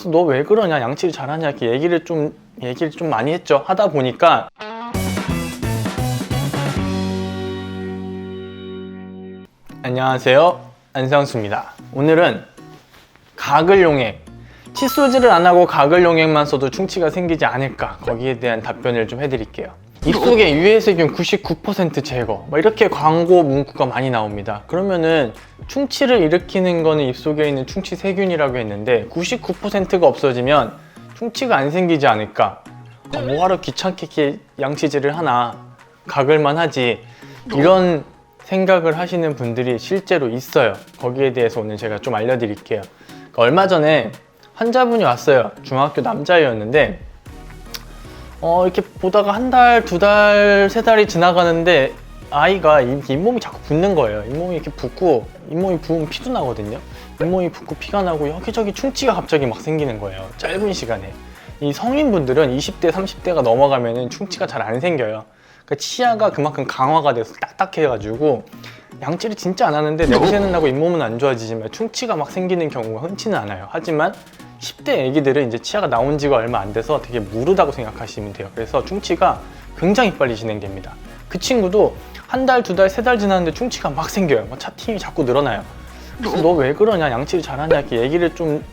그래서 너 왜 그러냐, 양치를 잘하냐, 이렇게 얘기를 좀 많이 했죠. 하다 보니까 안녕하세요, 안상수입니다. 오늘은 가글용액, 칫솔질을 안 하고 가글용액만 써도 충치가 생기지 않을까, 거기에 대한 답변을 좀 해드릴게요. 입속에 유해세균 99% 제거, 이렇게 광고 문구가 많이 나옵니다. 그러면은 충치를 일으키는 거는 입속에 있는 충치 세균이라고 했는데 99%가 없어지면 충치가 안 생기지 않을까, 뭐하러 귀찮게 이렇게 양치질을 하나, 가글만 하지, 이런 생각을 하시는 분들이 실제로 있어요. 거기에 대해서 오늘 제가 좀 알려드릴게요. 얼마 전에 환자분이 왔어요. 중학교 남자애였는데 이렇게 보다가 한 달, 두 달, 세 달이 지나가는데 아이가 잇몸이 자꾸 붓는 거예요. 잇몸이 이렇게 붓고, 잇몸이 부으면 피도 나거든요. 잇몸이 붓고 피가 나고 여기저기 충치가 갑자기 막 생기는 거예요. 짧은 시간에. 이 성인분들은 20대, 30대가 넘어가면은 충치가 잘 안 생겨요. 그러니까 치아가 그만큼 강화가 돼서 딱딱해가지고 양치를 진짜 안 하는데 냄새는 나고 잇몸은 안 좋아지지만 충치가 막 생기는 경우가 흔치는 않아요. 하지만 10대 애기들은 이제 치아가 나온 지가 얼마 안 돼서 되게 무르다고 생각하시면 돼요. 그래서 충치가 굉장히 빨리 진행됩니다. 그 친구도 한 달, 두 달, 세 달 지났는데 충치가 막 생겨요. 차팅이 자꾸 늘어나요. 그래서 너 왜 그러냐, 양치를 잘하냐, 이렇게 얘기를 좀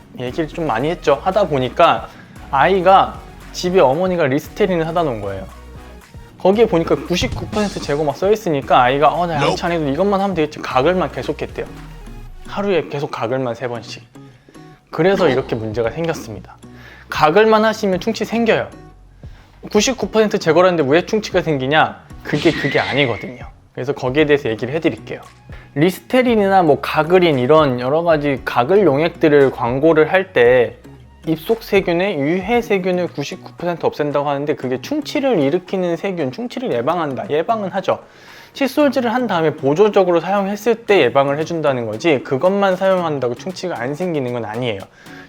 많이 했죠. 하다 보니까 아이가 집에 어머니가 리스테린을 사다 놓은 거예요. 거기에 보니까 99% 제거 막 써있으니까 아이가 나 양치 안 해도 이것만 하면 되겠지, 가글만 계속 했대요. 하루에 계속 가글만 3번씩. 그래서 이렇게 문제가 생겼습니다. 가글만 하시면 충치 생겨요. 99% 제거라는데 왜 충치가 생기냐? 그게 아니거든요. 그래서 거기에 대해서 얘기를 해드릴게요. 리스테린이나 가글인, 이런 여러 가지 가글 용액들을 광고를 할 때 입속 세균의 유해 세균을 99% 없앤다고 하는데, 그게 충치를 일으키는 세균, 충치를 예방한다. 예방은 하죠. 칫솔질을 한 다음에 보조적으로 사용했을 때 예방을 해준다는 거지, 그것만 사용한다고 충치가 안 생기는 건 아니에요.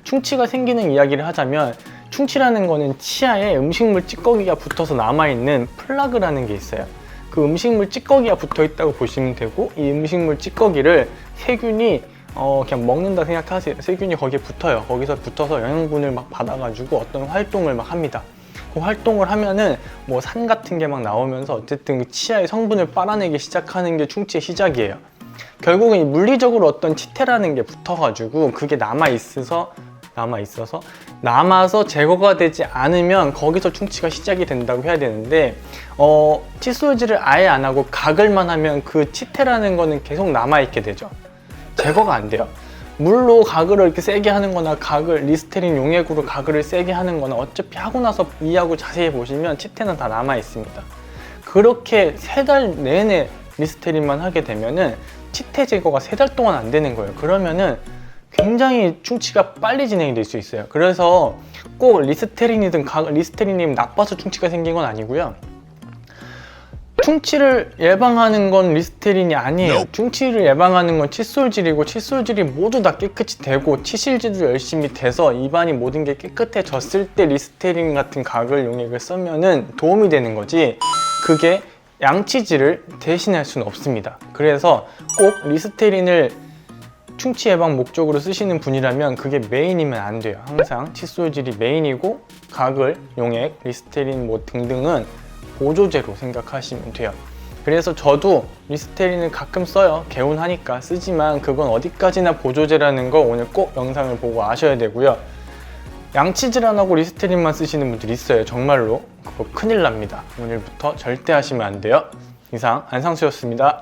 충치가 생기는 이야기를 하자면, 충치라는 거는 치아에 음식물 찌꺼기가 붙어서 남아있는 플라그라는 게 있어요. 그 음식물 찌꺼기가 붙어 있다고 보시면 되고, 이 음식물 찌꺼기를 세균이 그냥 먹는다 생각하세요. 세균이 거기에 붙어요. 거기서 붙어서 영양분을 막 받아가지고 어떤 활동을 막 합니다. 그 활동을 하면은 산 같은 게 막 나오면서 어쨌든 그 치아의 성분을 빨아내기 시작하는 게 충치의 시작이에요. 결국은 물리적으로 어떤 치태라는 게 붙어가지고 그게 남아서 제거가 되지 않으면 거기서 충치가 시작이 된다고 해야 되는데, 칫솔질을 아예 안 하고 가글만 하면 그 치태라는 거는 계속 남아있게 되죠. 제거가 안 돼요. 물로 가글을 이렇게 세게 하는 거나 리스테린 용액으로 가글을 세게 하는 거나 어차피 하고 나서 이해하고 자세히 보시면 치태는 다 남아 있습니다. 그렇게 3달 내내 리스테린만 하게 되면은 치태 제거가 3달 동안 안 되는 거예요. 그러면은 굉장히 충치가 빨리 진행이 될 수 있어요. 그래서 꼭 리스테린이든 리스테린이 나빠서 충치가 생긴 건 아니고요. 충치를 예방하는 건 리스테린이 아니에요. 충치를 예방하는 건 칫솔질이고, 칫솔질이 모두 다 깨끗이 되고 치실질도 열심히 돼서 입안이 모든 게 깨끗해졌을 때 리스테린 같은 가글 용액을 쓰면은 도움이 되는 거지, 그게 양치질을 대신할 수는 없습니다. 그래서 꼭 리스테린을 충치 예방 목적으로 쓰시는 분이라면 그게 메인이면 안 돼요. 항상 칫솔질이 메인이고 가글 용액, 리스테린 등등은 보조제로 생각하시면 돼요. 그래서 저도 리스테린을 가끔 써요. 개운하니까 쓰지만 그건 어디까지나 보조제라는 거 오늘 꼭 영상을 보고 아셔야 되고요. 양치질 안 하고 리스테린만 쓰시는 분들이 있어요. 정말로 그거 큰일 납니다. 오늘부터 절대 하시면 안 돼요. 이상 안상수였습니다.